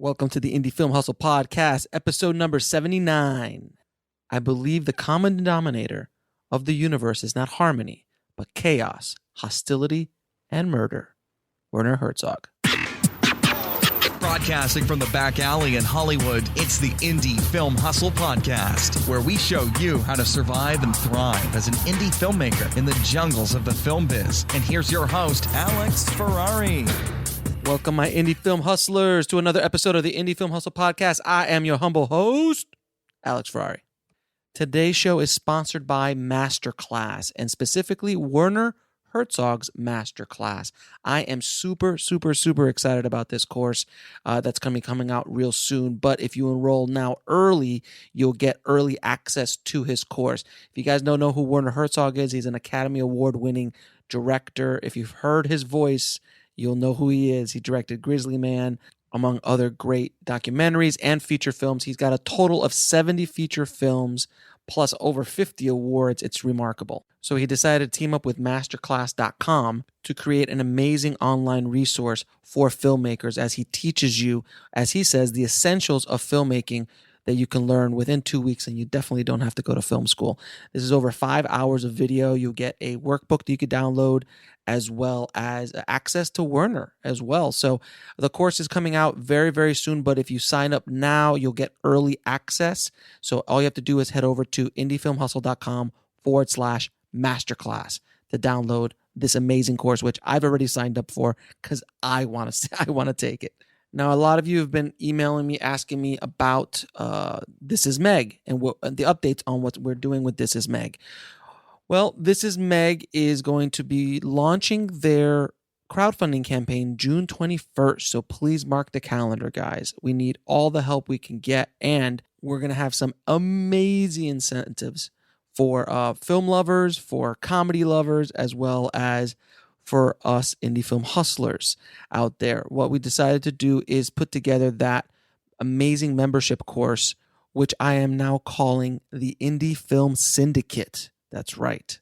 Welcome to the Indie Film Hustle Podcast, episode number 79. I believe the common denominator of the universe is not harmony, but chaos, hostility, and murder. Werner Herzog. Broadcasting from the back alley in Hollywood, it's the Indie Film Hustle Podcast, where we show you how to survive and thrive as an indie filmmaker in the jungles of the film biz. And here's your host, Alex Ferrari. Welcome, my indie film hustlers, to another episode of the Indie Film Hustle Podcast. I am your humble host, Alex Ferrari. Today's show is sponsored by Masterclass, and specifically Werner Herzog's Masterclass. I am super excited about this course that's going to be coming out real soon. But if you enroll now early, you'll get early access to his course. If you guys don't know who Werner Herzog is, he's an Academy Award-winning director. If you've heard his voice, you'll know who he is. He directed Grizzly Man, among other great documentaries and feature films. He's got a total of 70 feature films, plus over 50 awards. It's remarkable. So he decided to team up with masterclass.com to create an amazing online resource for filmmakers as he teaches you, as he says, the essentials of filmmaking that you can learn within 2 weeks, and you definitely don't have to go to film school. This is over 5 hours of video. You'll get a workbook that you could download, as well as access to Werner as well. So the course is coming out very soon, but if you sign up now, you'll get early access. So all you have to do is head over to indiefilmhustle.com/masterclass to download this amazing course, which I've already signed up for because I want to take it. Now, a lot of you have been emailing me, asking me about This Is Meg and the updates on what we're doing with This Is Meg. Well, This Is Meg is going to be launching their crowdfunding campaign June 21st. So please mark the calendar, guys. We need all the help we can get. And we're going to have some amazing incentives for film lovers, for comedy lovers, as well as for us indie film hustlers out there. What we decided to do is put together that amazing membership course, which I am now calling the Indie Film Syndicate. That's right.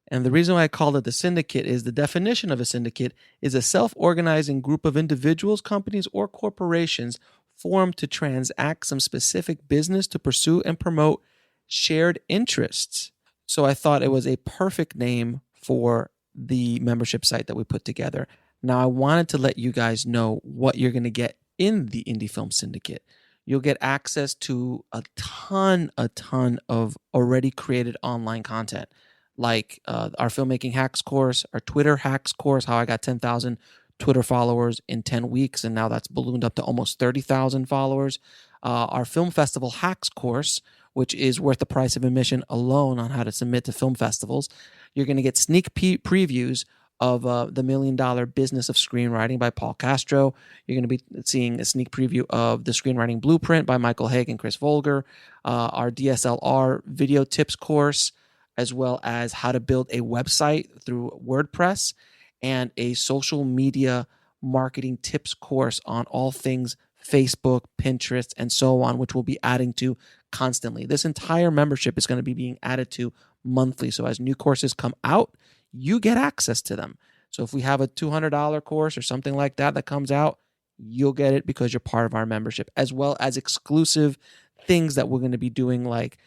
And the reason why I called it the syndicate is the definition of a syndicate is a self-organizing group of individuals, companies, or corporations formed to transact some specific business to pursue and promote shared interests. So I thought it was a perfect name for the membership site that we put together. Now, I wanted to let you guys know what you're going to get in the Indie Film Syndicate. You'll get access to a ton of already created online content, like our Filmmaking Hacks course, our Twitter Hacks course, how I got 10,000 Twitter followers in 10 weeks, and now that's ballooned up to almost 30,000 followers. Our Film Festival Hacks course, which is worth the price of admission alone on how to submit to film festivals. You're going to get sneak previews of the $1 Million Business of Screenwriting by Paul Castro. You're going to be seeing a sneak preview of the Screenwriting Blueprint by Michael Haig and Chris Volger, our DSLR video tips course, as well as how to build a website through WordPress, and a social media marketing tips course on all things Facebook, Pinterest, and so on, which we'll be adding to constantly. This entire membership is going to be being added to monthly. So as new courses come out, you get access to them. So if we have a $200 course or something like that comes out, you'll get it because you're part of our membership, as well as exclusive things that we're going to be doing, like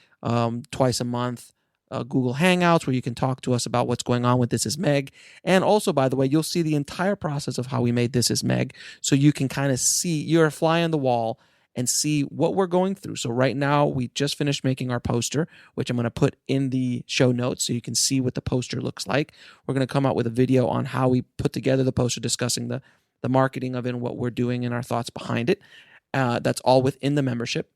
twice a month, Google Hangouts, where you can talk to us about what's going on with This Is Meg. And also, by the way, you'll see the entire process of how we made This Is Meg, so you can kind of see, you're a fly on the wall and see what we're going through. So right now, we just finished making our poster, which I'm going to put in the show notes so you can see what the poster looks like. We're going to come out with a video on how we put together the poster, discussing the marketing of it and what we're doing and our thoughts behind it. That's all within the membership,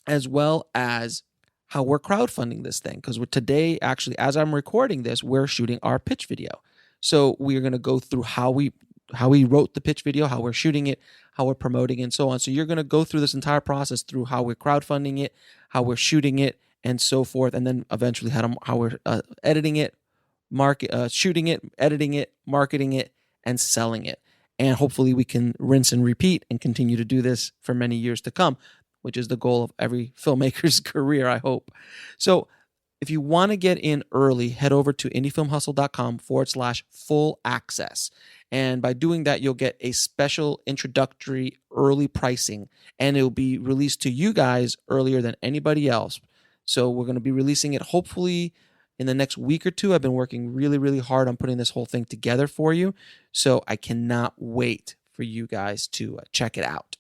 as well as how we're crowdfunding this thing. Because today, actually, as I'm recording this, we're shooting our pitch video. So we're going to go through how we wrote the pitch video, how we're shooting it, how we're promoting it, and so on. So you're going to go through this entire process through how we're crowdfunding it, how we're shooting it, and so forth, and then eventually how we're editing it, shooting it, editing it, marketing it, and selling it. And hopefully we can rinse and repeat and continue to do this for many years to come, which is the goal of every filmmaker's career, I hope. So If you want to get in early, head over to indiefilmhustle.com/full access. And by doing that, you'll get a special introductory early pricing, and it will be released to you guys earlier than anybody else. So we're going to be releasing it hopefully in the next week or two. I've been working really, really hard on putting this whole thing together for you. So I cannot wait for you guys to check it out.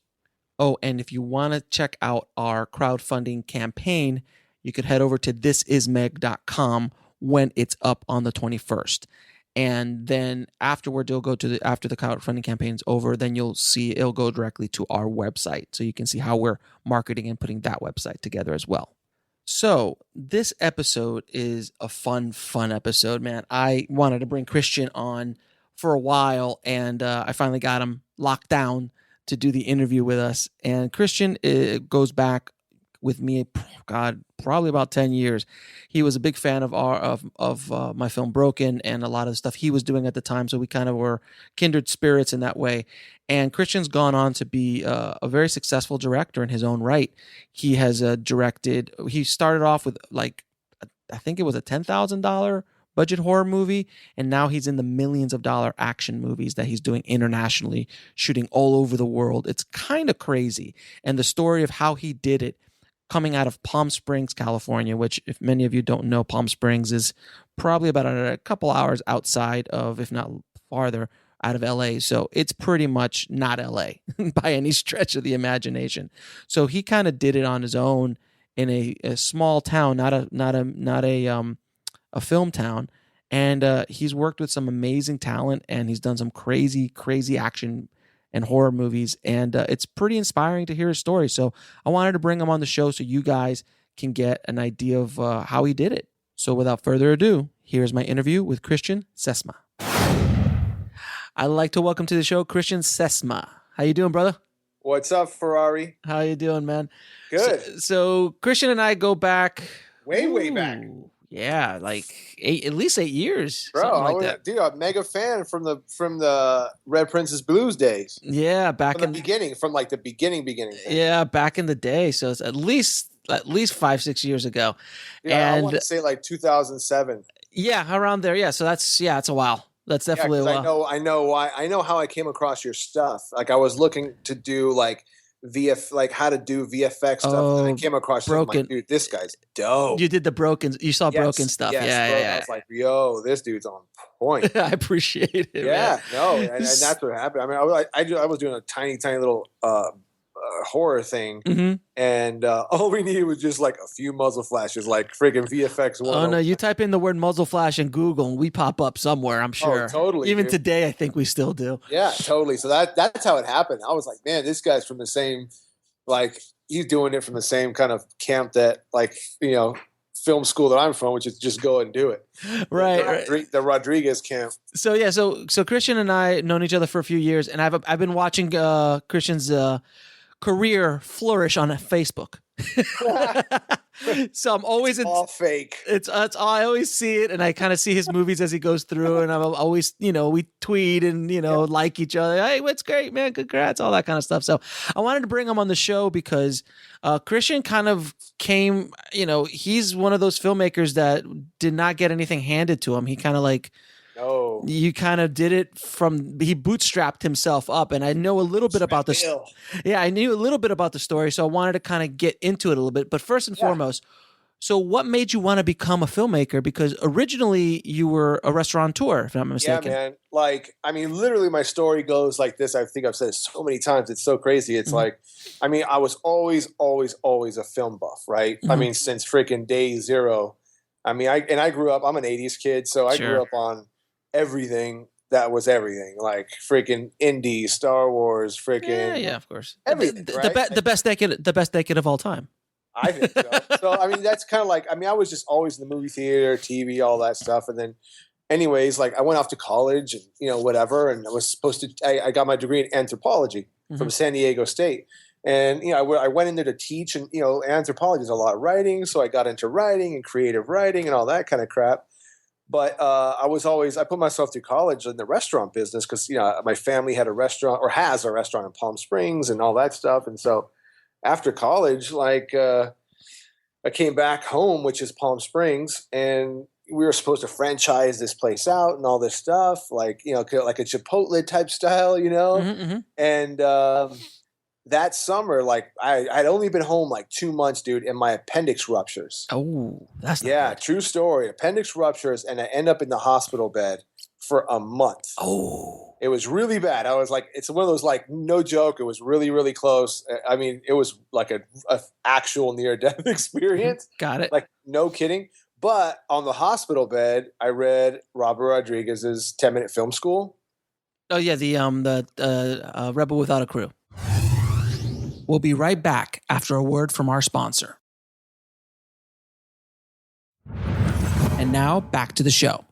Oh, and if you want to check out our crowdfunding campaign, you could head over to thisismeg.com when it's up on the 21st. And then afterward, you'll go to after the crowdfunding campaign's over, then you'll see it'll go directly to our website. So you can see how we're marketing and putting that website together as well. So this episode is a fun episode, man. I wanted to bring Christian on for a while, and I finally got him locked down to do the interview with us. And Christian goes back with me, God, probably about 10 years. He was a big fan of my film Broken and a lot of the stuff he was doing at the time. So we kind of were kindred spirits in that way. And Christian's gone on to be a very successful director in his own right. He has directed, he started off with like, I think it was a $10,000 budget horror movie, and now he's in the millions of dollar action movies that he's doing internationally, shooting all over the world. It's kind of crazy. And the story of how he did it, coming out of Palm Springs, California, which if many of you don't know, Palm Springs is probably about a couple hours outside of, if not farther, out of LA. So it's pretty much not LA by any stretch of the imagination. So he kind of did it on his own in a small town, not a film town. And he's worked with some amazing talent, and he's done some crazy action and horror movies, and it's pretty inspiring to hear his story. So I wanted to bring him on the show so you guys can get an idea of how he did it. So without further ado, here's my interview with Christian Sesma. I'd like to welcome to the show Christian Sesma. How you doing, brother? What's up, Ferrari? How you doing, man? Good. So Christian and I go back way back. Yeah, like at least 8 years, bro. Dude, I'm a mega fan from the Red Princess Blues days. Yeah, from the beginning. Yeah, back in the day. So it's at least 5-6 years ago. Yeah, I want to say like 2007. Yeah, around there. Yeah, so it's a while. That's definitely a while. I know why. I know how I came across your stuff. Like I was looking to do like how to do VFX stuff. And I came across Broken. Like, dude, this guy's dope. You did the Broken. You saw Broken stuff. Yes, yeah. I was like, yo, this dude's on point. I appreciate it. Yeah, man. no, and that's what happened. I mean, I was doing a tiny little horror thing, and all we needed was just like a few muzzle flashes, like friggin' VFX. Oh no, you type in the word muzzle flash in Google and we pop up somewhere, I'm sure. Oh, totally. Even dude. Today, I think we still do. Yeah, totally. So that's how it happened. I was like, man, this guy's from the same, like he's doing it from the same kind of camp that, like, you know, film school that I'm from, which is just go and do it. Right. The Rodriguez camp. So yeah, so Christian and I known each other for a few years, and I've been watching Christian's career flourish on Facebook. So I'm always all fake. It's I always see it, and I kind of see his movies as he goes through, and I'm always, we tweet and like each other. Hey, what's great, man? Congrats, all that kind of stuff. So I wanted to bring him on the show because Christian kind of came. He's one of those filmmakers that did not get anything handed to him. He kind of like. No. You kind of did it he bootstrapped himself up, and I know a little bit about this. Yeah, I knew a little bit about the story, so I wanted to kind of get into it a little bit. But first and foremost, so what made you want to become a filmmaker? Because originally you were a restaurateur, if I'm not mistaken. Yeah, man. Like, I mean, literally my story goes like this. I think I've said it so many times. It's so crazy. It's like, I mean, I was always a film buff, right? I mean, since freaking day zero. I mean, I grew up, I'm an 80s kid, so I grew up on everything that was everything, like freaking indie, Star Wars, freaking yeah, of course, everything. The best decade of all time. I think so. So I mean, that's kind of like, I mean, I was just always in the movie theater, TV, all that stuff, and then, anyways, like I went off to college and whatever, and I was supposed to. I got my degree in anthropology from San Diego State. And, I went in there to teach, and, anthropology is a lot of writing. So I got into writing and creative writing and all that kind of crap. But I put myself through college in the restaurant business because, my family had a restaurant, or has a restaurant in Palm Springs and all that stuff. And so after college, like, I came back home, which is Palm Springs, and we were supposed to franchise this place out and all this stuff, like, you know, like a Chipotle type style, you know? Mm-hmm. And that summer, like I'd only been home like 2 months, dude, and my appendix ruptures. Oh, that's not Yeah, good. true story. Appendix ruptures, and I end up in the hospital bed for a month. Oh, It was really bad. I was like, it's one of those, like, no joke. It was really, really close. I mean, it was like a actual near-death experience. got it. Like, no kidding. But on the hospital bed, I read Robert Rodriguez's 10-Minute Film School. Oh yeah, the Rebel Without a Crew. We'll be right back after a word from our sponsor. And now back to the show.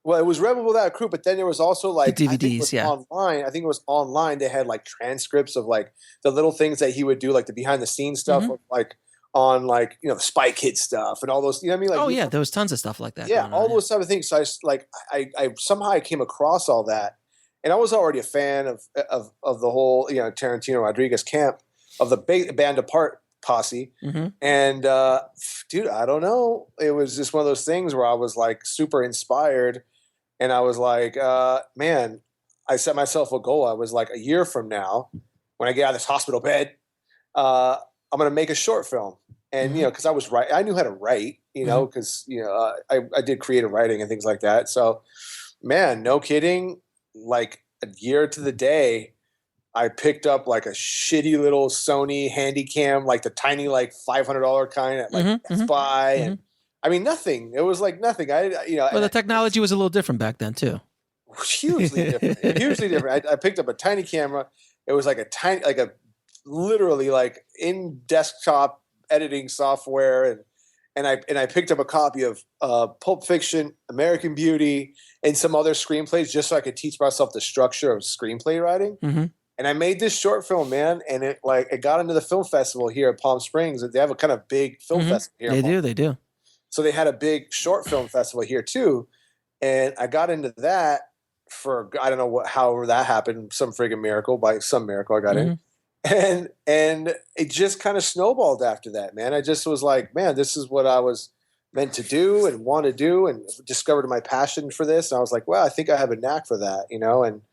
Well, it was Rebel Without a Crew, but then there was also like The I think it DVDs, was yeah. online. I think it was online. They had like transcripts of like the little things that he would do, like the behind the scenes stuff, Mhm. like on like, you know, Spy Kid stuff and all those. You know what I mean? Like, Oh yeah, there was tons of stuff like that. yeah, going all on, those type of things. So I somehow I came across all that, and I was already a fan of the whole, you know, Tarantino Rodriguez camp of the band apart posse. Mhm. And dude, I don't know. It was just one of those things where I was like super inspired. And I was like, man, I set myself a goal. I was like, a year from now, when I get out of this hospital bed, I'm going to make a short film. And, you know, because I knew how to write, you know, because, you know, I did creative writing and things like that. So, man, no kidding. Like a year to the day, I picked up like a shitty little Sony Handycam, like the tiny, like $500 kind at like Best Buy. And I mean, nothing. It was like nothing. Well, the technology was a little different back then too. Hugely different. Hugely different. I picked up a tiny camera. It was like literally like in desktop editing software, and I picked up a copy of Pulp Fiction, American Beauty, and some other screenplays just so I could teach myself the structure of screenplay writing. Mm-hmm. And I made this short film, man, and it got into the film festival here at Palm Springs. They have a kind of big film festival here. They do. So they had a big short film festival here too, and I got into that for, I don't know however that happened, some friggin' miracle. By some miracle, I got in, and it just kind of snowballed after that, man. I just was like, man, this is what I was meant to do and want to do, and discovered my passion for this. And I was like, well, I think I have a knack for that, you know. And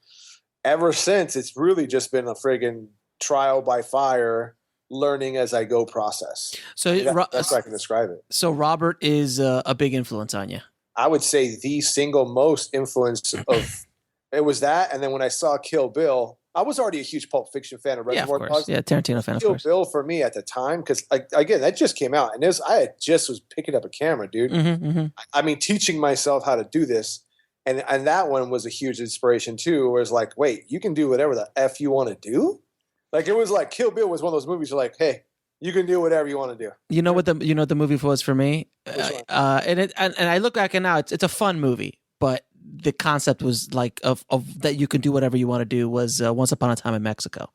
ever since, it's really just been a friggin' trial by fire, learning as I go process. So that's how I can describe it. So Robert is a big influence on you. I would say the single most influence of it was that, and then when I saw Kill Bill, I was already a huge Pulp Fiction fan of Reservoir Dogs. Yeah, Tarantino fan, of course. Kill Bill for me at the time, because again, that just came out, and I just was picking up a camera, dude. I mean, teaching myself how to do this, and that one was a huge inspiration too. Where it's like, wait, you can do whatever the F you want to do. Like, it was like Kill Bill was one of those movies you're like, hey, you can do whatever you want to do. You know what the movie was for me? And I look back and now it's a fun movie, but the concept was like of that you can do whatever you want to do was Once Upon a Time in Mexico.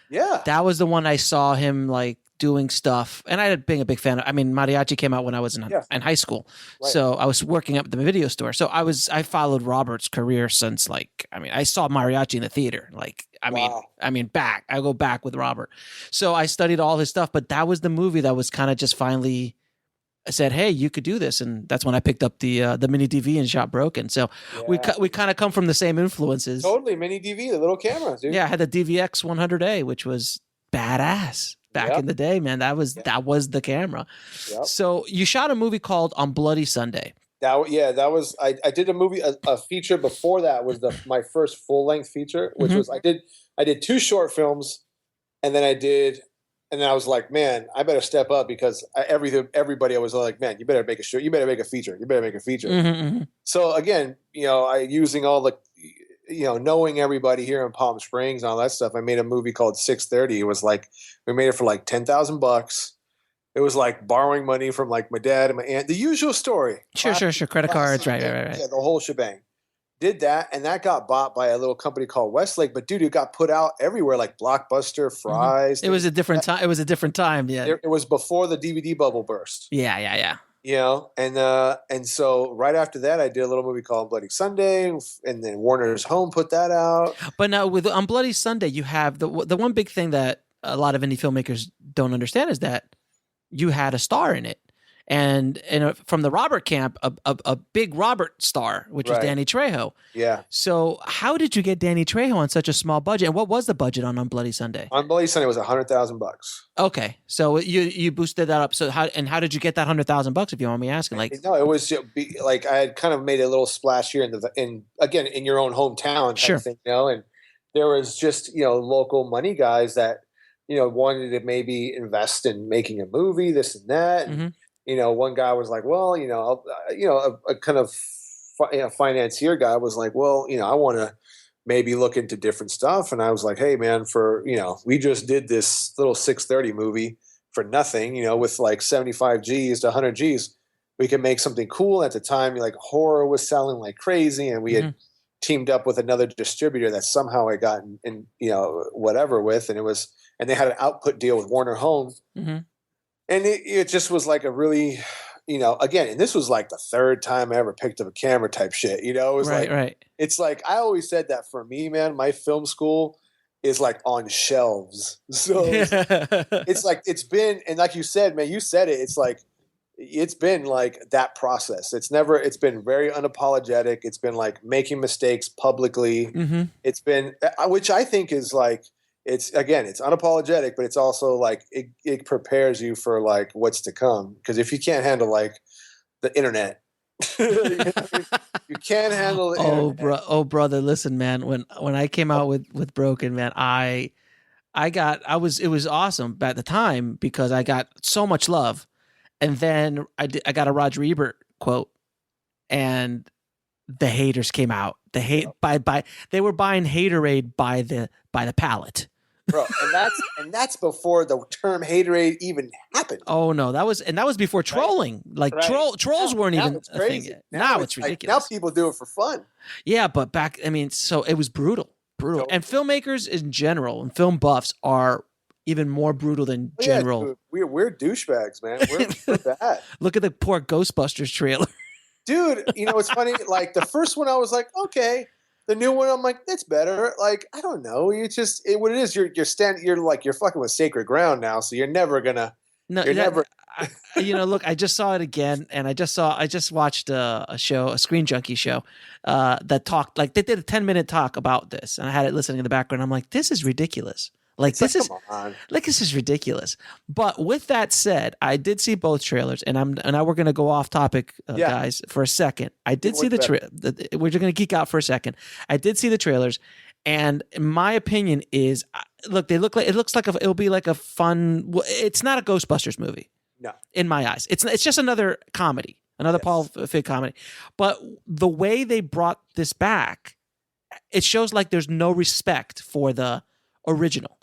Yeah. That was the one I saw him like doing stuff, and I had being a big fan of, I mean, Mariachi came out when I was in high school. Right. So I was working up at the video store. So I followed Robert's career since, like, I mean, I saw Mariachi in the theater. Like, I go back with Robert. So I studied all his stuff, but that was the movie that was kind of just finally said, hey, you could do this. And that's when I picked up the mini DV and Shot Broken. So we kind of come from the same influences. Totally. Mini DV, the little camera, dude. Yeah, I had the DVX 100A, which was badass back in the day, man. That was the camera. Yep. So you shot a movie called On Bloody Sunday. That was I did a movie, a feature before that was my first full length feature, which was I did 2 short films, and then I was like, man, I better step up, because everybody was like, man, you better make a short, you better make a feature, So again, you know, using all the, you know, knowing everybody here in Palm Springs and all that stuff, I made a movie called 6:30. It was like, we made it for like $10,000. It was like borrowing money from like my dad and my aunt, the usual story. Sure. Credit cards, right. Yeah, the whole shebang. Did that, and that got bought by a little company called Westlake. But dude, it got put out everywhere, like Blockbuster, Fry's. It was a different time. It was a different time. Yeah, it was before the DVD bubble burst. Yeah. You know, and so right after that, I did a little movie called Bloody Sunday, and then Warner's Home put that out. But now on Bloody Sunday, you have the one big thing that a lot of indie filmmakers don't understand is that you had a star in it. And from the Robert camp, a big Robert star, which was Danny Trejo. Yeah. So how did you get Danny Trejo on such a small budget? And what was the budget on Bloody Sunday? On Bloody Sunday was $100,000. Okay, so you boosted that up. So how did you get that $100,000? If you want me asking, no, it was like I had kind of made a little splash here in your own hometown, sure, thing, and there was just local money guys that wanted to maybe invest in making a movie, this and that. Mm-hmm. One guy was like, well, a kind of financier guy was like, well, I want to maybe look into different stuff. And I was like, hey man, we just did this little 630 movie for nothing, with like 75 G's to 100 G's. We could make something cool. At the time, like horror was selling like crazy. And we had teamed up with another distributor that somehow I got in whatever with. And they had an output deal with Warner Home. Mm-hmm. And it just was like a really, again, and this was like the third time I ever picked up a camera type shit, it was right. It's like, I always said that for me, man, my film school is like on shelves. So it's like, it's been, and like you said, man, you said it, it's been like that process. It's been very unapologetic. It's been like making mistakes publicly. Mm-hmm. It's been, which I think is like, it's unapologetic, but it's also like it prepares you for like what's to come. Because if you can't handle like the internet, you can't handle the internet. Brother, listen, man. When I came out with Broken, man, it was awesome at the time because I got so much love, and then I got a Roger Ebert quote, and the haters came out. They were buying Haterade by the pallet. Bro, and that's before the term haterade even happened. Oh no, that was before trolling. Like trolls weren't even a thing yet. Now it's ridiculous. Now people do it for fun. Yeah, but so it was brutal. And filmmakers in general and film buffs are even more brutal than general. Dude, we're douchebags, man. We're bad. Look at the poor Ghostbusters trailer. Dude, it's funny. Like the first one, I was like, okay. The new one, I'm like, that's better. Like, I don't know. You just what it is. You're fucking with sacred ground now. So you're never gonna. No, you're never. Look, I just saw it again, and I just watched a Screen Junkie show, that talked like they did a 10-minute talk about this, and I had it listening in the background. I'm like, this is ridiculous. This is ridiculous. But with that said, I did see both trailers, and now we're going to go off topic, guys, for a second. I did see we're just going to geek out for a second. I did see the trailers, and my opinion is, look, it looks like it'll be like a fun. It's not a Ghostbusters movie. No, in my eyes, it's just another comedy, another Paul Feig comedy. But the way they brought this back, it shows like there's no respect for the original.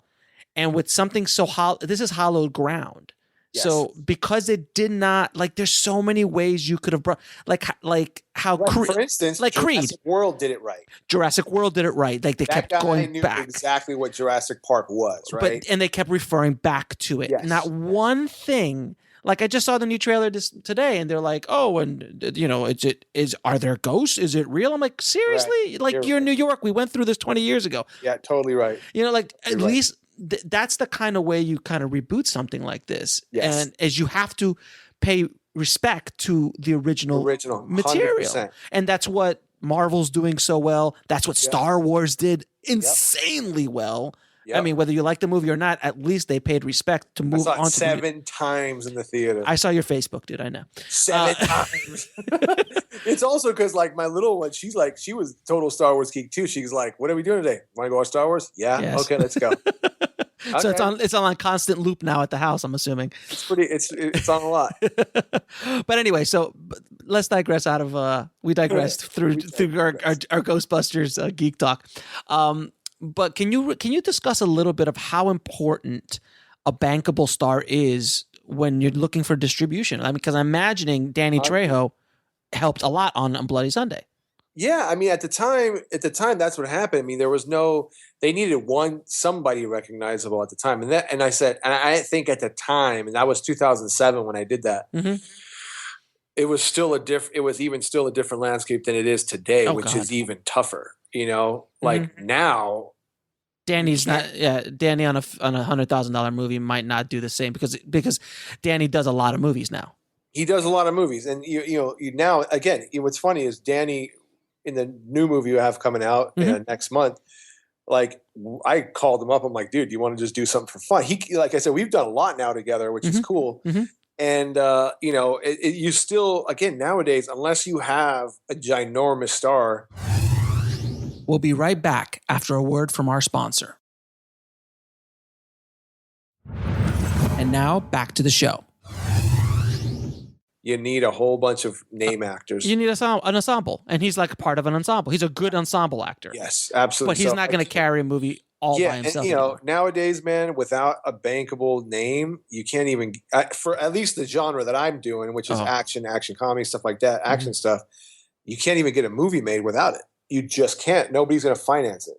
And with something so this is hallowed ground. Yes. So because it did not, like, there's so many ways you could have brought, for instance, like Jurassic World did it right. Jurassic World did it right. Like they kept going knew back exactly what Jurassic Park was, right? And they kept referring back to it. Yes. Not one thing. Like I just saw the new trailer today, and they're like, "Oh, and are there ghosts? Is it real?" I'm like, seriously? Right. Like you're in New York. We went through this 20 years ago. Yeah, totally right. At least. That's the kind of way you kind of reboot something like this. Yes. And as you have to pay respect to the original material. 100%. And that's what Marvel's doing so well. That's what Star Wars did insanely well. Yep. I mean, whether you like the movie or not, at least they paid respect to move on to 7 times in the theater. I saw your Facebook, dude. I know. 7 times. It's also because like my little one, she was total Star Wars geek too. She's like, "What are we doing today? Want to go watch Star Wars? Yeah, yes. Okay, let's go." So it's on constant loop now at the house, I'm assuming. It's on a lot. But anyway, so let's digress we digressed through our Ghostbusters geek talk. But can you discuss a little bit of how important a bankable star is when you're looking for distribution? I mean, because I'm imagining Danny Trejo helped a lot on Bloody Sunday. Yeah, I mean, at the time, that's what happened. I mean, they needed somebody recognizable at the time, and I think at the time, and that was 2007 when I did that. Mm-hmm. It was even still a different landscape than it is today, which is even tougher. Like now, Danny's not. Yeah, Danny on a $100,000 movie might not do the same because Danny does a lot of movies now. He does a lot of movies, and you now again. What's funny is Danny in the new movie you have coming out next month. Like I called him up. I'm like, dude, do you want to just do something for fun? He, like I said, we've done a lot now together, which is cool. And you still, again, nowadays, unless you have a ginormous star. We'll be right back after a word from our sponsor. And now back to the show. You need a whole bunch of name actors. You need an ensemble, and he's like part of an ensemble. He's a good ensemble actor. Yes, absolutely. But he's not going to carry a movie all by himself. And, nowadays, man, without a bankable name, you can't even for at least the genre that I'm doing, which is action comedy, stuff like that, action stuff. You can't even get a movie made without it. You just can't. Nobody's going to finance it.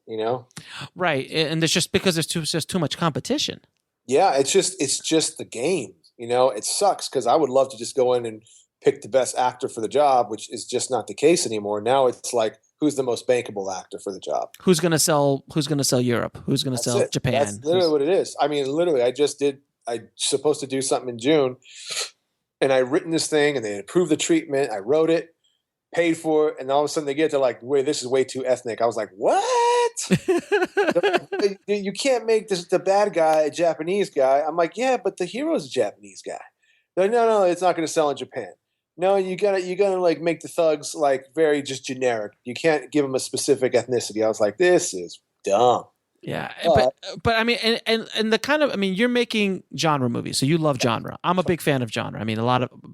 Right, and it's just because there's just too much competition. Yeah, it's just the game. It sucks because I would love to just go in and pick the best actor for the job, which is just not the case anymore. Now it's like, who's the most bankable actor for the job? Who's going to sell Europe? Who's going to sell Japan? That's literally what it is. I mean, literally, I supposed to do something in June, and I written this thing, and they approved the treatment. I wrote it, paid for it, and all of a sudden they get to like, wait, this is way too ethnic. I was like, what? You can't make the bad guy a Japanese guy. I'm like, yeah, but the hero's a Japanese guy. They're like, no, it's not going to sell in Japan. No, you gotta like make the thugs like very just generic. You can't give them a specific ethnicity. I was like, this is dumb. Yeah, but I mean, and the kind of, I mean, you're making genre movies, so you love genre. I'm a big fan of genre. I mean,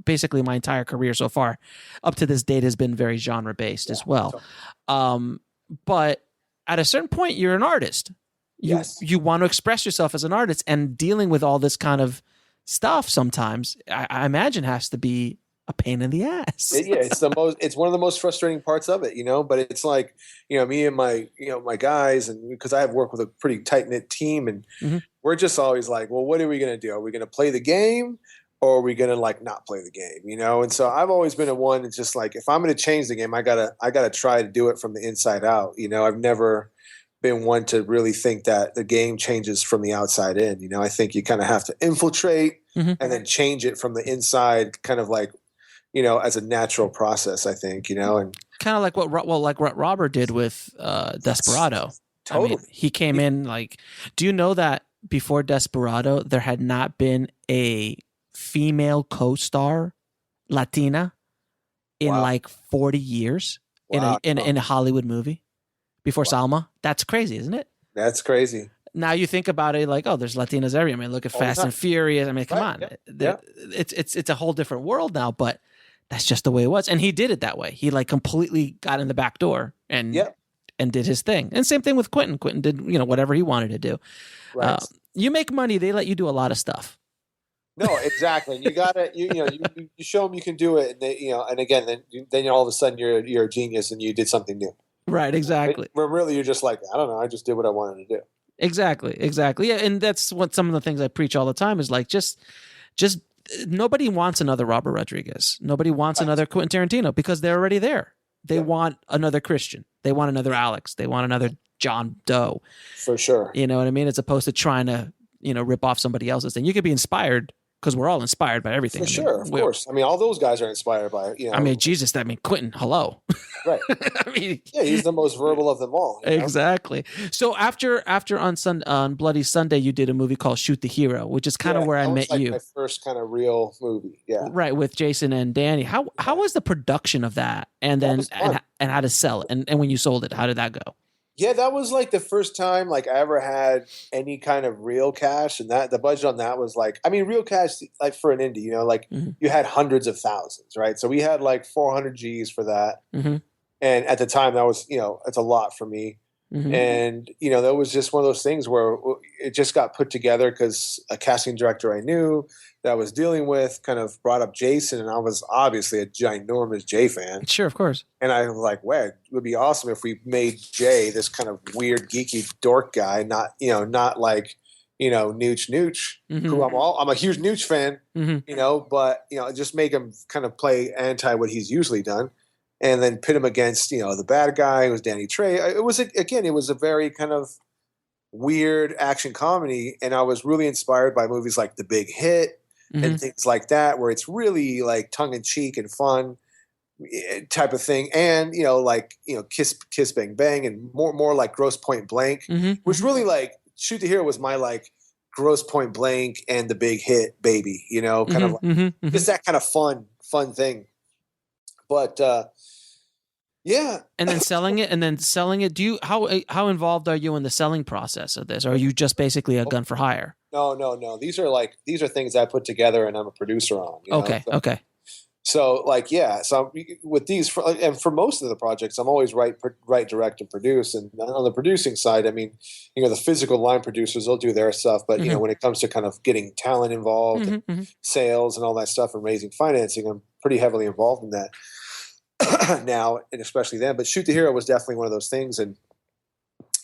basically my entire career so far, up to this date, has been very genre based as well. But at a certain point, you're an artist. You want to express yourself as an artist, and dealing with all this kind of stuff sometimes, I imagine, has to be a pain in the ass. It's one of the most frustrating parts of it, but it's like, me and my guys, and because I have worked with a pretty tight knit team, and we're just always like, well, what are we going to do? Are we going to play the game, or are we going to like not play the game? And so I've always been one that's just like, if I'm going to change the game, I gotta try to do it from the inside out. I've never been one to really think that the game changes from the outside in. I think you kind of have to infiltrate and then change it from the inside, kind of like, as a natural process, I think, and kind of like what Robert did with Desperado. Totally. I mean, he came in like, do you know that before Desperado, there had not been a female co-star Latina in like 40 years in a Hollywood movie before Salma? That's crazy, isn't it? That's crazy. Now you think about it like, oh, there's Latinas everywhere. I mean, look at Fast and Furious. I mean, come on. Yeah. It's a whole different world now, but that's just the way it was. And he did it that way. He like completely got in the back door and did his thing. And same thing with Quinton. Quinton did, whatever he wanted to do. Right. You make money, they let you do a lot of stuff. No, exactly. You gotta, you show them you can do it, and they, and again, then all of a sudden you're a genius and you did something new. Right. Exactly. But really, you're just like, I don't know. I just did what I wanted to do. Exactly. Yeah. And that's what some of the things I preach all the time is like, just nobody wants another Robert Rodriguez. Nobody wants another Quentin Tarantino because they're already there. They want another Christian. They want another Alex. They want another John Doe. For sure. You know what I mean? As opposed to trying to, rip off somebody else's thing. You could be inspired because we're all inspired by everything. For sure. Of course. I mean, all those guys are inspired by it. I mean, Jesus, Quentin, hello. Right. I mean, he's the most verbal of them all. Exactly. So after on Bloody Sunday, you did a movie called Shoot the Hero, which is kind of where I met you. My first kind of real movie. Yeah. Right, with Jason and Danny. How was the production of that, and then and how to sell it, and when you sold it, how did that go? Yeah, that was like the first time like I ever had any kind of real cash, and that the budget on that was like, I mean, real cash like for an indie, you had hundreds of thousands, right? So we had like 400 G's for that, and at the time that was it's a lot for me, and that was just one of those things where it just got put together because a casting director I knew that I was dealing with kind of brought up Jason, and I was obviously a ginormous Jay fan. Sure, of course. And I was like, well, it would be awesome if we made Jay this kind of weird, geeky dork guy, not like, Nooch, who I'm a huge Nooch fan, but, just make him kind of play anti what he's usually done. And then pit him against, the bad guy who was Danny Trejo. It was a very kind of, weird action comedy, and I was really inspired by movies like The Big Hit and things like that, where it's really like tongue in cheek and fun type of thing, and Kiss Bang Bang, and more like Gross Point Blank, which really like Shoot to Hero was my like Gross Point Blank and The Big Hit baby, kind of like just that kind of fun thing. But yeah. And then selling it. Do you how involved are you in the selling process of this? Or are you just basically a gun for hire? No. These are things I put together and I'm a producer on. Okay. So like, yeah. So with these, and for most of the projects, I'm always write, direct, and produce. And on the producing side, I mean, the physical line producers, they'll do their stuff. But when it comes to kind of getting talent involved, and sales and all that stuff, and raising financing, I'm pretty heavily involved in that now, and especially then. But Shoot to Hero was definitely one of those things. And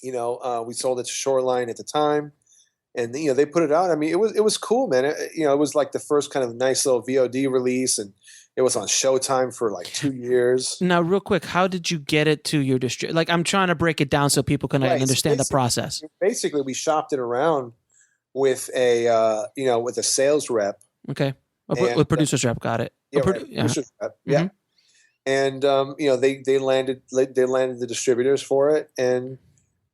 we sold it to Shoreline at the time. And they put it out. I mean, it was cool, man. It was like the first kind of nice little VOD release, and it was on Showtime for like 2 years. Now, real quick, how did you get it to your distributor? Like, I'm trying to break it down so people can understand the process. Basically, we shopped it around with a sales rep. Okay, with producer's rep, got it. Yeah, producer's rep. Yeah, and they landed the distributors for it, and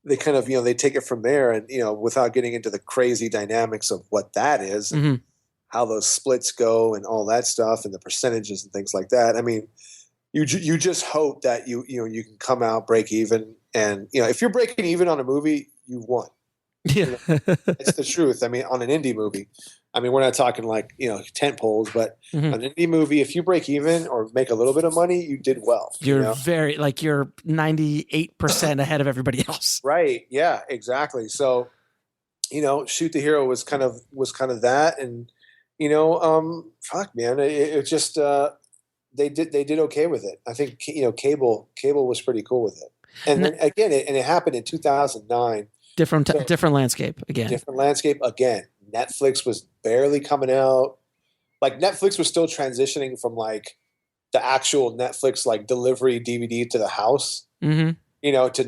they kind of they take it from there, and without getting into the crazy dynamics of what that is. How those splits go and all that stuff and the percentages and things like that. I mean, you just hope that you can come out, break even. And, if you're breaking even on a movie, you've won. Yeah. It's the truth. I mean, on an indie movie, I mean, we're not talking like, tent poles, but on an indie movie, if you break even or make a little bit of money, you did well. You're you're 98% ahead of everybody else. Right. Yeah, exactly. So, Shoot the Hero was kind of that. And, fuck, man, it just they did okay with it. I think cable was pretty cool with it. And then again, it happened in 2009. Different landscape again. Different landscape again. Netflix was barely coming out. Like Netflix was still transitioning from like the actual Netflix like delivery DVD to the house, to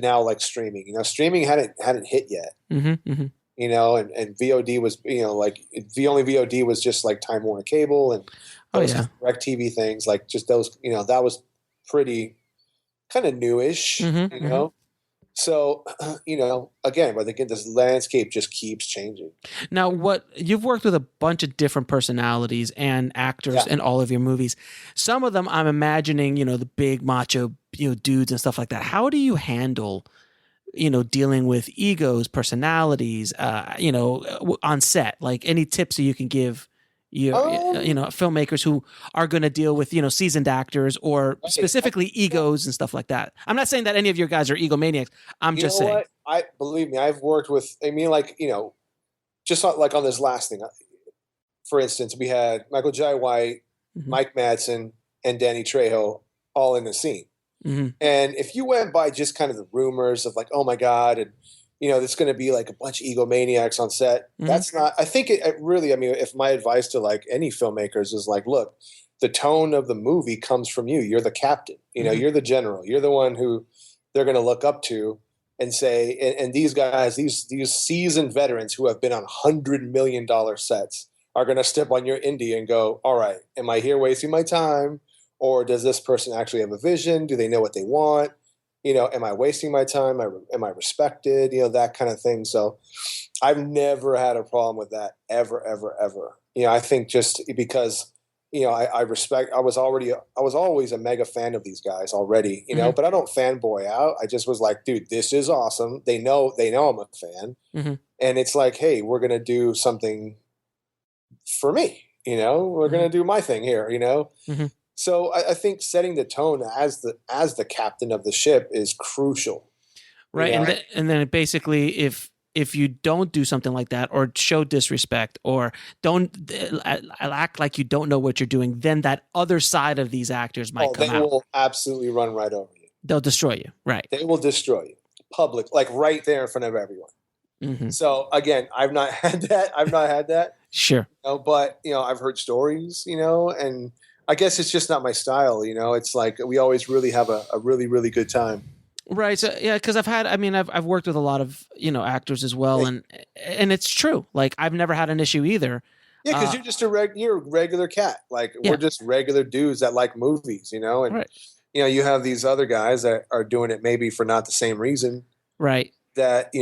now like streaming. Streaming hadn't hit yet. And VOD was, like the only VOD was just like Time Warner Cable and Direct TV things, like just those, that was pretty kind of newish, So, again, but again, this landscape just keeps changing. Now, you've worked with a bunch of different personalities and actors in all of your movies. Some of them I'm imagining, the big macho, dudes and stuff like that. How do you handle dealing with egos, personalities, on set? Like any tips that you can give, filmmakers who are going to deal with, seasoned actors or specifically egos and stuff like that. I'm not saying that any of your guys are egomaniacs. I'm just saying. Believe me, I've worked with, just like on this last thing, for instance, we had Michael Jai White, Mike Madsen, and Danny Trejo all in the scene. And if you went by just kind of the rumors of like, oh my God, and there's going to be like a bunch of egomaniacs on set. That's not, I think it really, I mean, if my advice to like any filmmakers is like, look, the tone of the movie comes from you. You're the captain, you're the general, you're the one who they're going to look up to and say, and these guys, these seasoned veterans who have been on $100 million sets are going to step on your indie and go, all right, am I here wasting my time? Or does this person actually have a vision? Do they know what they want? Am I wasting my time? Am I respected? That kind of thing. So I've never had a problem with that ever, ever, ever. I think just because, I was always a mega fan of these guys already, but I don't fanboy out. I just was like, dude, this is awesome. They know I'm a fan. And it's like, hey, we're going to do something for me, we're going to do my thing here, So I think setting the tone as the captain of the ship is crucial, right? And then basically, if you don't do something like that, or show disrespect, or don't act like you don't know what you're doing, then that other side of these actors might come out. They will absolutely run right over you. They'll destroy you, right? They will destroy you, public, like right there in front of everyone. So again, I've not had that. Sure, but I've heard stories, and I guess it's just not my style, It's like we always really have a really, really good time. Right. So yeah, because I've worked with a lot of actors as well, and it's true. Like I've never had an issue either. Yeah, because you're just you're a regular cat. Like Yeah. we're just regular dudes that like movies, and Right. you have these other guys that are doing it maybe for not the same reason. Right. That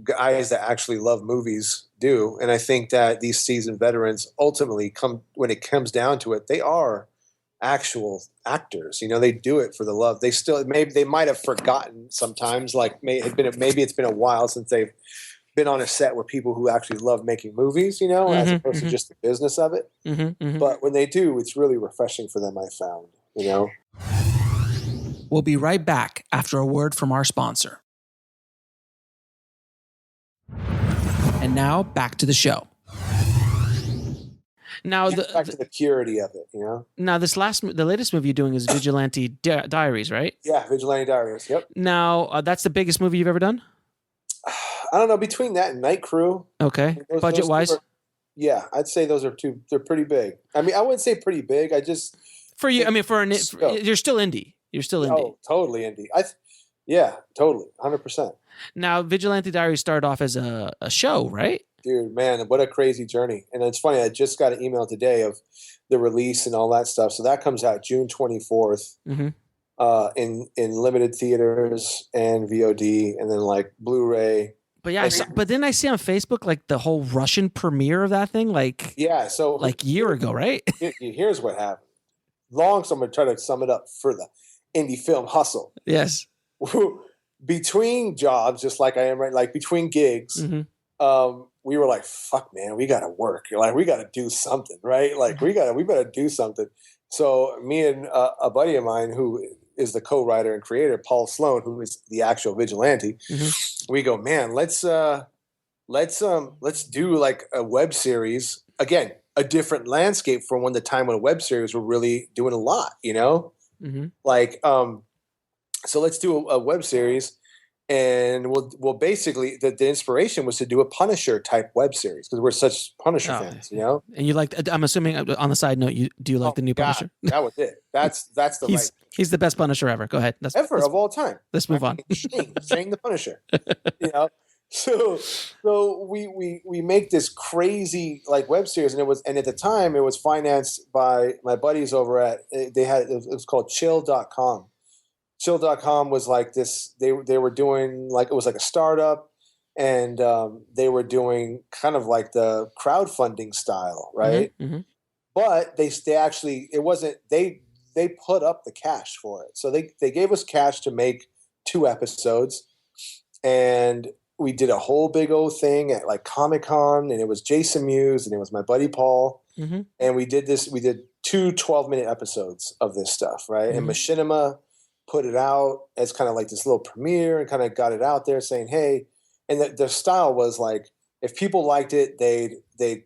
guys that actually love movies do, and I think that these seasoned veterans ultimately when it comes down to it, they are actual actors. They do it for the love. They still maybe they might have forgotten sometimes. Like maybe it's been a while since they've been on a set where people who actually love making movies, as opposed to just the business of it. But when they do, it's really refreshing for them. I found. We'll be right back after a word from our sponsor. And now back to the show. Now back to the purity of it, Now the latest movie you're doing is Vigilante Diaries, right? Yeah, Vigilante Diaries. Yep. Now that's the biggest movie you've ever done? I don't know, between that and Night Crew. Okay. Budget wise? Yeah, I'd say those are two. They're pretty big. I mean, I wouldn't say pretty big. For you, you're still indie. You're still indie. Oh, totally indie. Yeah, totally, 100%. Now, Vigilante Diaries started off as a show, right? Dude, man, what a crazy journey. And it's funny, I just got an email today of the release and all that stuff. So that comes out June 24th in limited theaters and VOD, and then like Blu-ray. But yeah, but then I see on Facebook like the whole Russian premiere of that thing, like a year ago, right? Here's what happened. So I'm going to try to sum it up for the indie film hustle. Yes. Between jobs, just like I am right, like between gigs, we were like, fuck, man, we got to work. Like, we got to do something, right? Like, we better do something. So me and a buddy of mine who is the co-writer and creator, Paul Sloan, who is the actual vigilante, we go, man, let's do like a web series. Again, a different landscape from when web series were really doing a lot, Like, so let's do a web series. And we'll basically the inspiration was to do a Punisher type web series because we're such Punisher fans, And you I'm assuming on the side note, do you like the new Punisher? That was it. That's he's the best Punisher ever. Go ahead. Ever of all time. Let's move on. Shane the Punisher. So we make this crazy like web series, and at the time it was financed by my buddies over at it was called Chill.com. Chill.com was like this. They were doing like it was like a startup, and they were doing kind of like the crowdfunding style, right? But they actually it wasn't they put up the cash for it. So they gave us cash to make 2 episodes, and we did a whole big old thing at like Comic-Con, and it was Jason Mewes and it was my buddy Paul, and we did 2 12-minute episodes of this stuff, right? And Machinima put it out as kind of like this little premiere and kind of got it out there saying, hey, and the style was like, if people liked it, they'd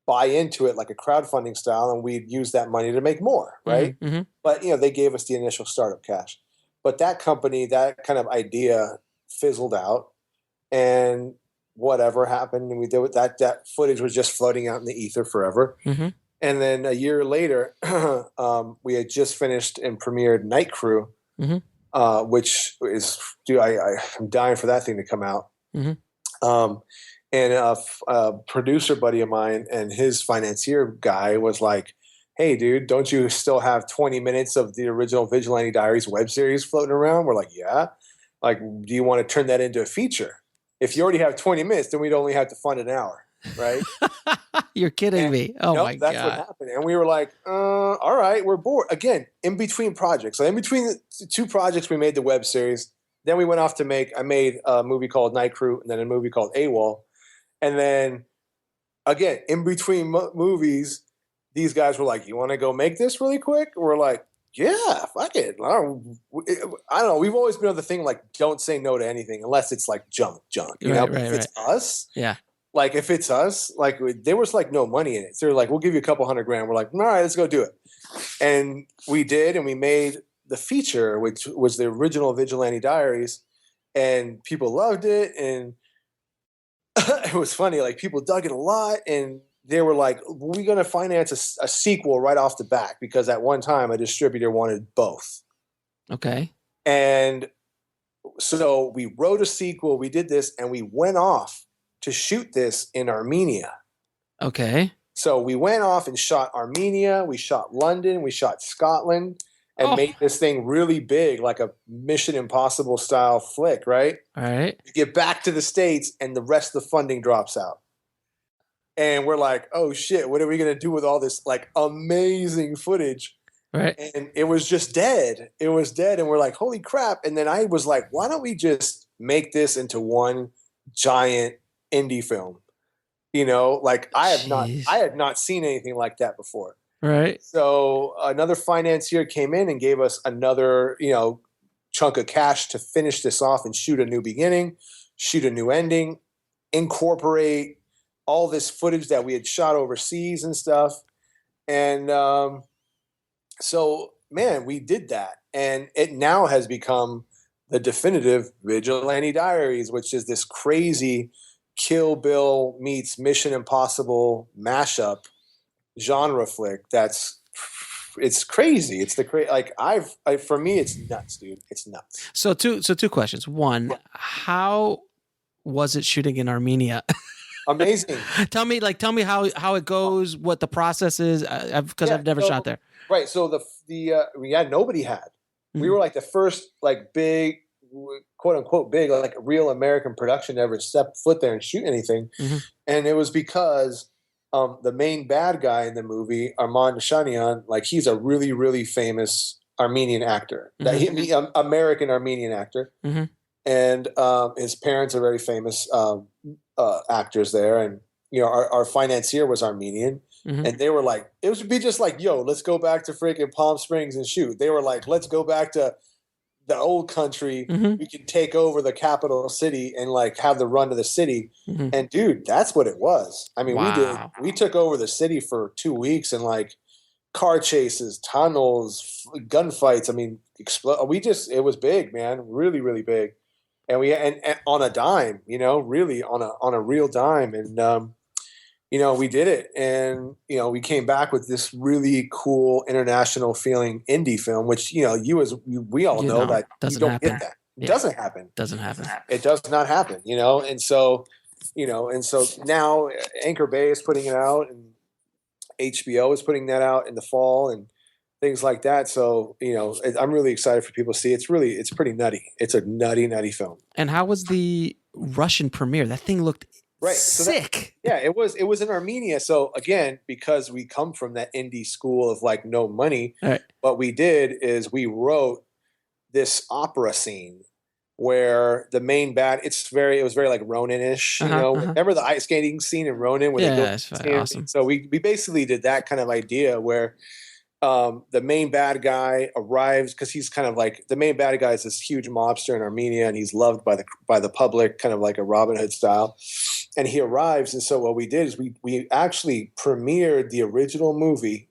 buy into it like a crowdfunding style, and we'd use that money to make more, right? But, they gave us the initial startup cash. But that company, that kind of idea fizzled out, and whatever happened, and we did that footage was just floating out in the ether forever. And then a year later, we had just finished and premiered Night Crew, which is, dude, I'm dying for that thing to come out. And a producer buddy of mine and his financier guy was like, hey, dude, don't you still have 20 minutes of the original Vigilante Diaries web series floating around? We're like, yeah. Like, do you want to turn that into a feature? If you already have 20 minutes, then we'd only have to fund an hour. Right? You're kidding me. Oh my God. That's what happened. And we were like, all right, we're bored. Again, in between projects. So in between the 2 projects, we made the web series. Then we went off to I made a movie called Night Crew and then a movie called AWOL. And then again, in between movies, these guys were like, you want to go make this really quick? We're like, yeah, fuck it. I don't know. We've always been on the thing like, don't say no to anything unless it's like junk. You know, if it's us. Yeah. Like if it's us, like there was like no money in it. So they're like, we'll give you a couple $100,000. We're like, all right, let's go do it. And we did, and we made the feature, which was the original Vigilante Diaries, and people loved it. And it was funny, like people dug it a lot, and they were like, we're going to finance a sequel right off the bat because at one time a distributor wanted both. Okay. And so we wrote a sequel, we did this, and we went off to shoot this in Armenia. Okay. So we went off and shot Armenia, we shot London, we shot Scotland, and made this thing really big, like a Mission Impossible style flick, right? All right. You get back to the States and the rest of the funding drops out. And we're like, oh shit, what are we going to do with all this like amazing footage? Right. And it was just dead. It was dead. And we're like, holy crap. And then I was like, why don't we just make this into one giant indie film? You know, like I had not seen anything like that before. Right. So another financier came in and gave us another, chunk of cash to finish this off and shoot a new beginning, shoot a new ending, incorporate all this footage that we had shot overseas and stuff. And so, man, we did that. And it now has become the definitive Vigilante Diaries, which is this crazy Kill Bill meets Mission Impossible mashup genre flick. It's crazy. It's for me, it's nuts, dude. It's nuts. So two questions. One, how was it shooting in Armenia? Amazing. Tell me how it goes, what the process is, because I've never shot there. Right. So nobody had. Mm-hmm. We were like the first like big, quote unquote big, like real American production to ever step foot there and shoot anything. Mm-hmm. And it was because the main bad guy in the movie, Armand Shanian, like he's a really, really famous Armenian actor, American Armenian actor. Mm-hmm. And his parents are very famous actors there. And, our financier was Armenian. Mm-hmm. And they were like, it would be just like, yo, let's go back to freaking Palm Springs and shoot. They were like, let's go back to the old country. Mm-hmm. We can take over the capital city and like have the run of the city. Mm-hmm. And dude, that's what it was. I mean, we took over the city for 2 weeks and like car chases, tunnels, gunfights. I mean, it was big, man. Really, really big. And and on a dime, really on a real dime. And, we did it. And, we came back with this really cool international feeling indie film, which, we all know that you don't get that. It doesn't happen. It does not happen, And so, now Anchor Bay is putting it out and HBO is putting that out in the fall and things like that. So, I'm really excited for people to see. It's pretty nutty. It's a nutty film. And how was the Russian premiere? That thing looked sick. It was in Armenia. So again, because we come from that indie school of like no money, right. What we did is we wrote this opera scene where the main bad, it was very like Ronin-ish, Remember the ice skating scene in Ronin? It's awesome. So we basically did that kind of idea where the main bad guy arrives because he's kind of like the main bad guy is this huge mobster in Armenia and he's loved by the public, kind of like a Robin Hood style. And he arrives, and so what we did is we actually premiered the original movie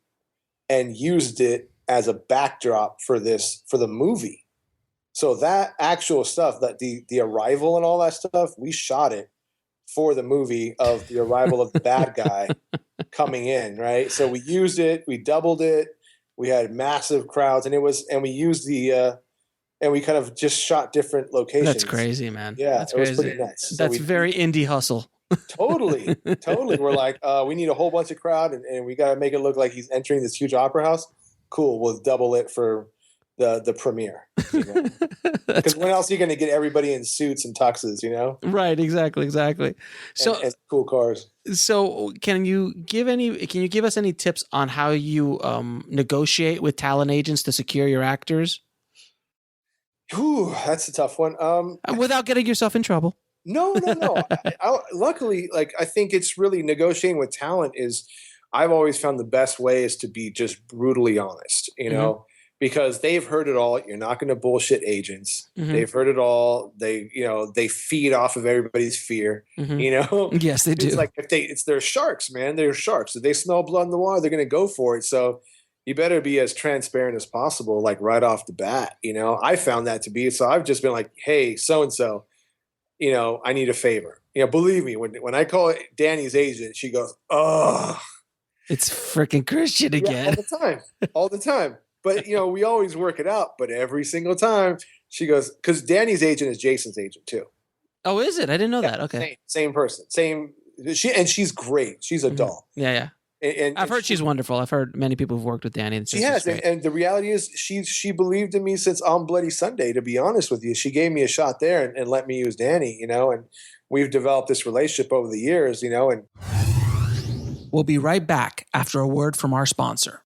and used it as a backdrop for the movie. So that actual stuff, that the arrival and all that stuff, we shot it for the movie of the arrival of the bad guy coming in, right? So we used it, we doubled it, we had massive crowds, and we used and we kind of just shot different locations. That's crazy, man. Yeah, that's crazy. Was pretty nuts. That's very indie hustle. Totally. We're like, we need a whole bunch of crowd, and we got to make it look like he's entering this huge opera house. Cool, we'll double it for the premiere. Because when else are you going to get everybody in suits and tuxes? Right. Exactly. So and cool cars. So can you give us any tips on how you negotiate with talent agents to secure your actors? Ooh, that's a tough one. Without getting yourself in trouble. No. Luckily, I think it's really negotiating with talent I've always found the best way is to be just brutally honest, mm-hmm. Because they've heard it all. You're not going to bullshit agents. Mm-hmm. They've heard it all. They feed off of everybody's fear, mm-hmm. Yes, they do. It's like they're sharks, man. They're sharks. If they smell blood in the water, they're going to go for it. So you better be as transparent as possible, like right off the bat. I found that to be. So I've just been like, hey, so-and-so, I need a favor. Believe me, when I call Danny's agent, she goes, oh. It's freaking Christian again. Yeah, all the time. But, we always work it out. But every single time, She goes, because Danny's agent is Jason's agent too. Oh, is it? I didn't know that. Okay. Same person. She's great. She's a doll. Yeah. And I've heard she's wonderful. I've heard many people who've worked with Danny. She has. And the reality is she believed in me since On Bloody Sunday, to be honest with you. She gave me a shot there and let me use Danny, and we've developed this relationship over the years, and we'll be right back after a word from our sponsor.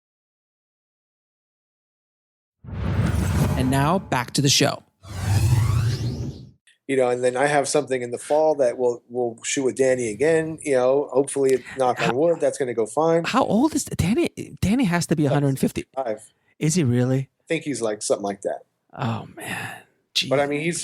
And now back to the show. And then I have something in the fall that we'll shoot with Danny again. Hopefully, knock on wood, that's going to go fine. How old is Danny? Danny has to be 150. Is he really? I think he's like something like that. Oh man. Jeez. But I mean, he's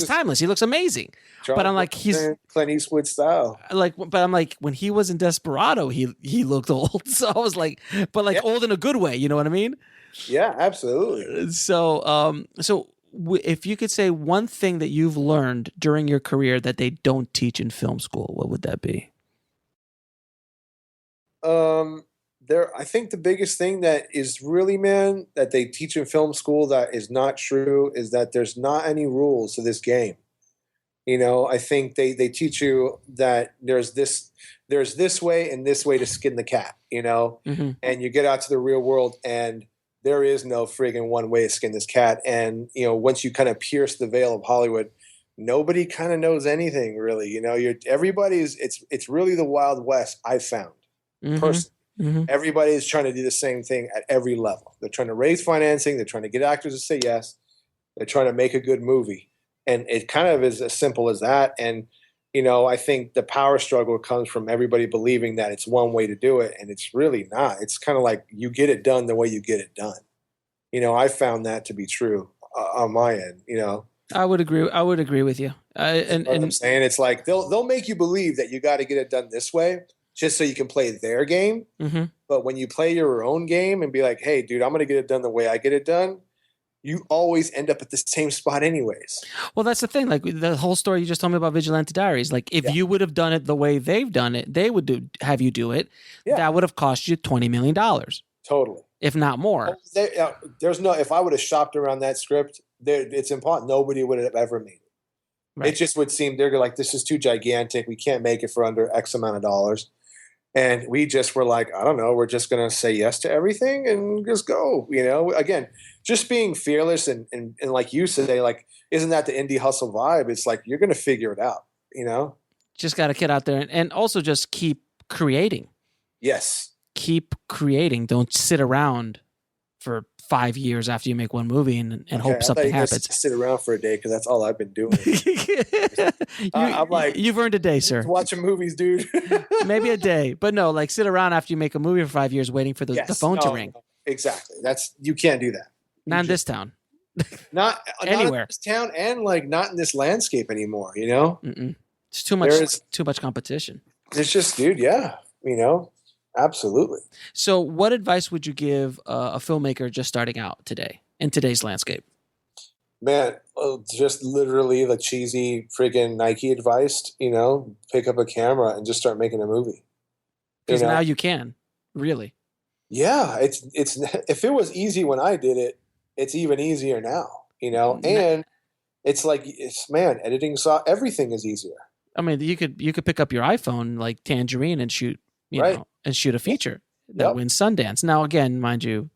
timeless. He looks amazing. But I'm like, he's Clint Eastwood style. But I'm like, when he was in Desperado, he looked old. So I was like, but old in a good way. You know what I mean? Yeah, absolutely. So, if you could say one thing that you've learned during your career that they don't teach in film school, what would that be? I think the biggest thing that is really, man, that they teach in film school that is not true is that there's not any rules to this game. I think they teach you that there's this way and this way to skin the cat, Mm-hmm. and you get out to the real world and there is no friggin' one way to skin this cat. And, once you kind of pierce the veil of Hollywood, nobody kind of knows anything really. It's really the Wild West, I've found. Mm-hmm. Personally. Mm-hmm. Everybody is trying to do the same thing at every level. They're trying to raise financing. They're trying to get actors to say yes. They're trying to make a good movie. And it kind of is as simple as that. And, I think the power struggle comes from everybody believing that it's one way to do it. And it's really not. It's kind of like you get it done the way you get it done. I found that to be true on my end, I would agree. I would agree with you. And I'm saying it's like they'll make you believe that you got to get it done this way just so you can play their game. Mm-hmm. But when you play your own game and be like, hey, dude, I'm going to get it done the way I get it done, you always end up at the same spot anyways. Well, that's the thing. Like the whole story you just told me about Vigilante Diaries. Like if you would have done it the way they've done it, they would have you do it. Yeah. That would have cost you $20 million. Totally. If not more. If I would have shopped around that script, it's impossible. Nobody would have ever made it. Right. It just would seem they're like, this is too gigantic. We can't make it for under X amount of dollars. And we just were like, I don't know, we're just going to say yes to everything and just go, again, just being fearless and like you say, like, isn't that the indie hustle vibe? It's like, you're going to figure it out, Just got to get out there and also just keep creating. Yes. Keep creating. Don't sit around for 5 years after you make one movie and hope something happens. Sit around for a day because that's all I've been doing. I'm like, you've earned a day, sir. Watching movies, dude. Maybe a day, but no, like sit around after you make a movie for 5 years, waiting for the phone to ring. No, exactly. You can't do that. Not in this town. Not anywhere. Not in this town, and like not in this landscape anymore. It's too much competition. It's just, dude. Yeah, absolutely. So, what advice would you give a filmmaker just starting out today in today's landscape? Man, just literally the cheesy friggin' Nike advice, pick up a camera and just start making a movie. Because now you can, really. Yeah, it's if it was easy when I did it, it's even easier now, and it's like, editing everything is easier. I mean, you could pick up your iPhone like Tangerine and shoot, and shoot a feature that wins Sundance. Now, again, mind you,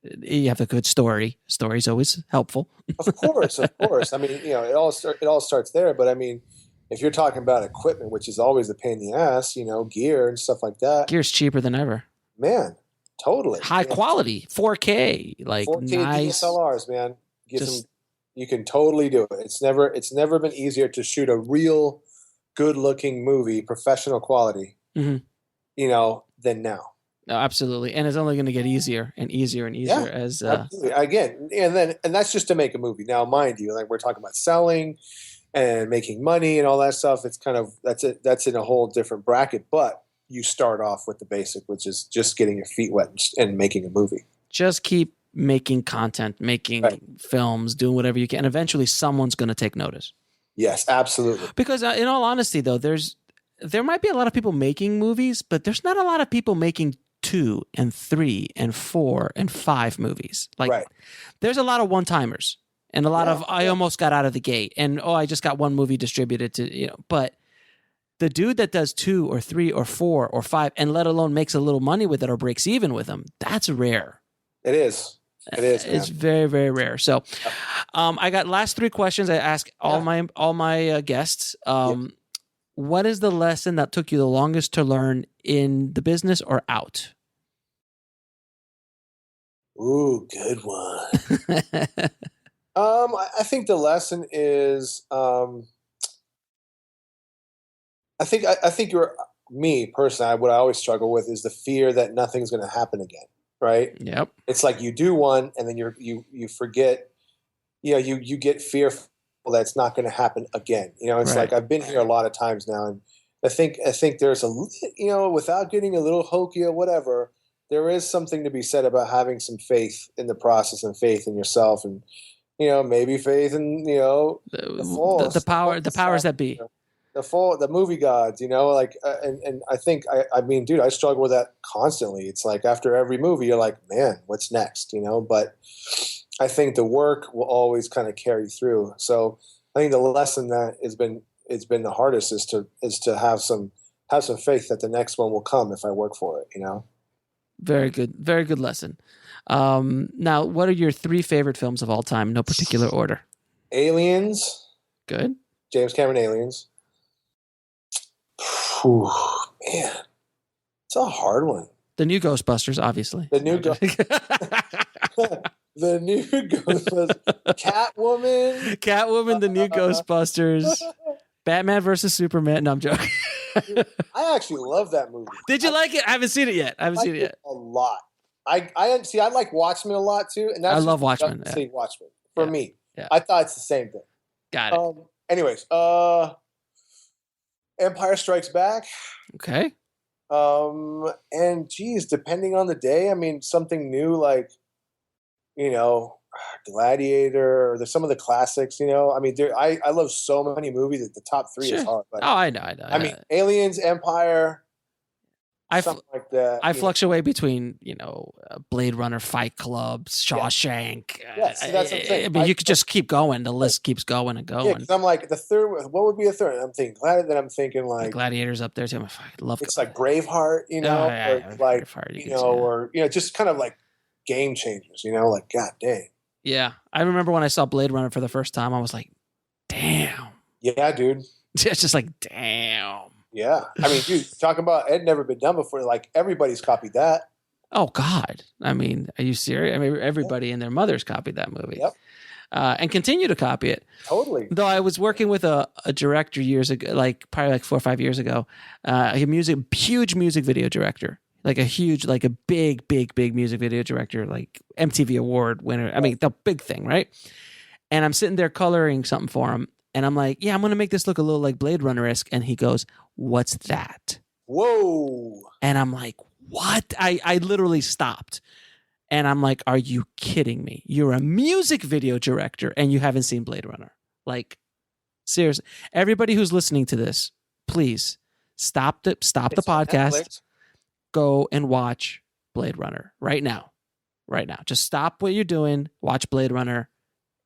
you have a good story. Story's always helpful. Of course. I mean, it all starts there. But I mean, if you're talking about equipment, which is always a pain in the ass, gear and stuff like that. Gear's cheaper than ever. Man, totally. High quality, 4K, like 4K nice DSLRs, man. You can totally do it. It's never been easier to shoot a real good-looking movie, professional quality, than now. No, absolutely, and it's only going to get easier and easier and easier as again, and that's just to make a movie. Now, mind you, like we're talking about selling and making money and all that stuff. It's kind of that's in a whole different bracket. But you start off with the basic, which is just getting your feet wet and making a movie. Just keep making content, making films, doing whatever you can. And eventually, someone's going to take notice. Yes, absolutely. Because in all honesty, though, there might be a lot of people making movies, but there's not a lot of people making 2 and 3 and 4 and 5 movies. Like, there's a lot of one-timers. And a lot of, I almost got out of the gate, and I just got one movie distributed to, but the dude that does 2 or 3 or 4 or 5, and let alone makes a little money with it or breaks even with them, that's rare. It is. It is. It's very, very rare. So, I got last 3 questions I ask all my guests. What is the lesson that took you the longest to learn in the business or out? Ooh, good one. I think the lesson is, I think me personally, what I always struggle with is the fear that nothing's going to happen again. Right. Yep. It's like you do one and then you forget, you get fearful that it's not going to happen again. It's like, I've been here a lot of times now. And I think there's without getting a little hokey or whatever, there is something to be said about having some faith in the process and faith in yourself and, maybe faith in, the powers that be. The movie gods, and I think, I mean, dude, I struggle with that constantly. It's like after every movie, you're like, man, what's next? But I think the work will always kind of carry through. So I think the lesson that it's been the hardest is to have some faith that the next one will come if I work for it. Very good lesson. Now, what are your 3 favorite films of all time? No particular order. Aliens. Good. James Cameron Aliens. Whew, man, it's a hard one. The new Ghostbusters, obviously. The new Ghostbusters. Catwoman. The new Ghostbusters. Batman versus Superman. No, I'm joking. I actually love that movie. Did you like it? I haven't seen it yet. A lot. I like Watchmen a lot too, and I love Watchmen. Watchmen for me. Yeah. I thought it's the same thing. Got it. Anyways, Empire Strikes Back. Okay. And geez, depending on the day, I mean, something new like, Gladiator, or there's some of the classics, I mean, I love so many movies that the top 3 is hard. But, I know. I mean, Aliens, Empire, something like that. I fluctuate between, Blade Runner, Fight Club, Shawshank. Yes, that's the thing. I mean, you could just keep going. The list keeps going and going. Yeah, because I'm like, the third, what would be a third? I'm thinking Gladiator, then I'm thinking like... The Gladiator's up there too. I love it's like Braveheart, or like, or, just kind of like game changers, like, god dang. Yeah. I remember when I saw Blade Runner for the first time, I was like, damn. Yeah, dude. It's just like, damn. Yeah. I mean, dude, talking about it never been done before. Like, everybody's copied that. Oh, God. I mean, are you serious? I mean, everybody and their mothers copied that movie. Yep. And continue to copy it. Totally. Though I was working with a director years ago, probably 4 or 5 years ago, a huge music video director. Like a big music video director, like MTV Award winner. I mean, the big thing, right? And I'm sitting there coloring something for him. And I'm like, yeah, I'm going to make this look a little like Blade Runner-esque. And he goes, what's that? Whoa. And I'm like, what? I literally stopped. And I'm like, are you kidding me? You're a music video director and you haven't seen Blade Runner. Like, seriously. Everybody who's listening to this, please stop the podcast. Netflix. Go and watch Blade Runner right now. Just stop what you're doing. Watch Blade Runner.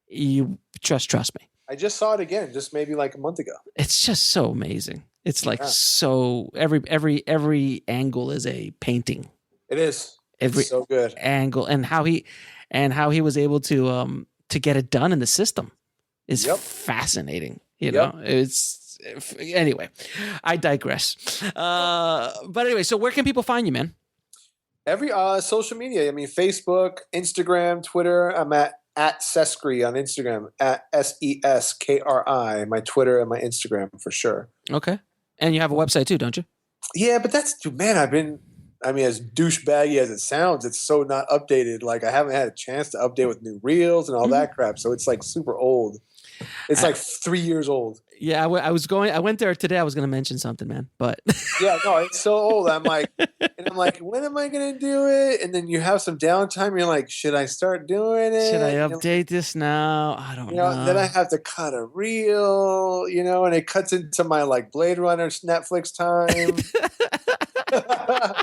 You trust me. I just saw it again, just maybe like a month ago. It's just so amazing. It's like so every angle is a painting. It is. It's so good. Angle and how he was able to get it done in the system is fascinating. You know, it's anyway. I digress. But anyway, so where can people find you, man? Every social media. I mean, Facebook, Instagram, Twitter. I'm at Seskri on Instagram, at SESKRI, my Twitter and my Instagram for sure. Okay. And you have a website too, don't you? Yeah, but that's, man, as douchebaggy as it sounds, it's so not updated. Like, I haven't had a chance to update with new reels and all that crap. So it's like super old. It's like 3 years old. Yeah, I went there today. I was going to mention something, man, but yeah, no, it's so old. I'm like, when am I going to do it? And then you have some downtime. You're like, should I start doing it? Should I update this now? I don't know. Then I have to cut a reel, and it cuts into my like Blade Runner Netflix time. I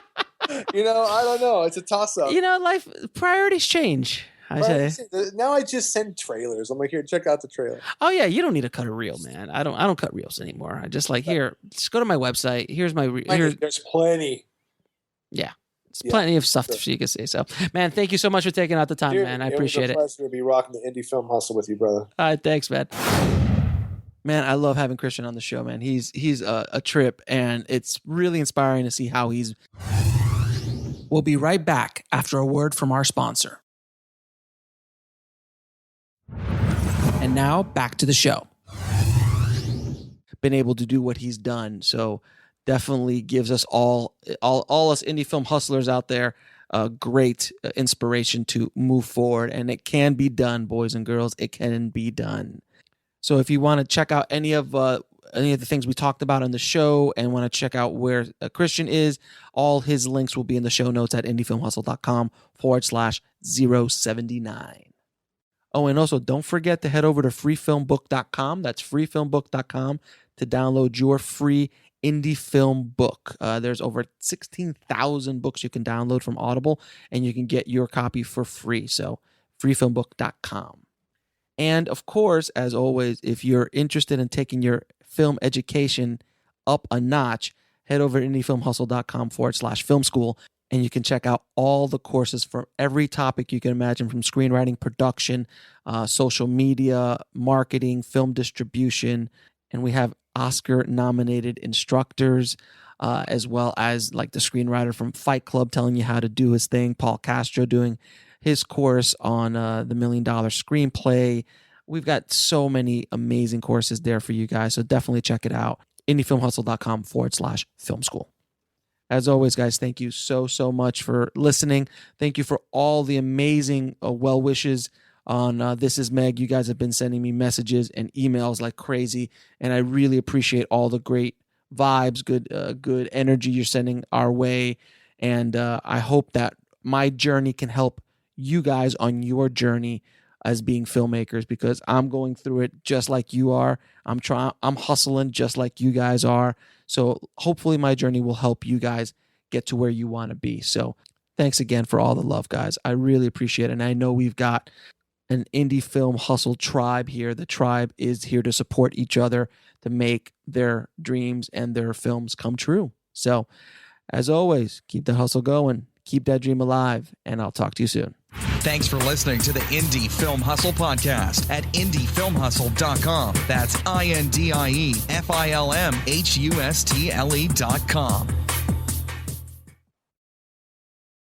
don't know. It's a toss up. Life priorities change. I say. Now I just send trailers. I'm like, here, check out the trailer. Oh yeah, you don't need to cut a reel, man. I don't cut reels anymore. I just like, here, just go to my website. Here's my There's plenty. Yeah. There's plenty of stuff for you can see. So, man, thank you so much for taking out the time, man. I appreciate it. It was a pleasure to be rocking the indie film hustle with you, brother. All right, thanks, man. Man, I love having Christian on the show, man. He's a trip, and it's really inspiring to see how he's. We'll be right back after a word from our sponsor. And now back to the show. Been able to do what he's done, so definitely gives us all us indie film hustlers out there a great inspiration to move forward. And it can be done, boys and girls. It can be done. So if you want to check out any of the things we talked about on the show and want to check out where Christian is, all his links will be in the show notes at indiefilmhustle.com/079. Oh, and also don't forget to head over to freefilmbook.com. That's freefilmbook.com to download your free indie film book. There's over 16,000 books you can download from Audible, and you can get your copy for free. So freefilmbook.com. And of course, as always, if you're interested in taking your film education up a notch, head over to indiefilmhustle.com/film school, and you can check out all the courses for every topic you can imagine, from screenwriting, production, social media, marketing, film distribution. And we have Oscar-nominated instructors, as well as like the screenwriter from Fight Club telling you how to do his thing, Paul Castro doing his course on the $1 Million Screenplay. We've got so many amazing courses there for you guys, so definitely check it out. indiefilmhustle.com/film school. As always, guys, thank you so much for listening. Thank you for all the amazing well wishes on This Is Meg. You guys have been sending me messages and emails like crazy, and I really appreciate all the great vibes, good energy you're sending our way. And I hope that my journey can help you guys on your journey as being filmmakers, because I'm going through it just like you are. I'm hustling just like you guys are. So hopefully my journey will help you guys get to where you want to be. So thanks again for all the love, guys. I really appreciate it. And I know we've got an indie film hustle tribe here. The tribe is here to support each other to make their dreams and their films come true. So as always, keep the hustle going, keep that dream alive, and I'll talk to you soon. Thanks for listening to the Indie Film Hustle podcast at indiefilmhustle.com. That's INDIEFILMHUSTLE.com.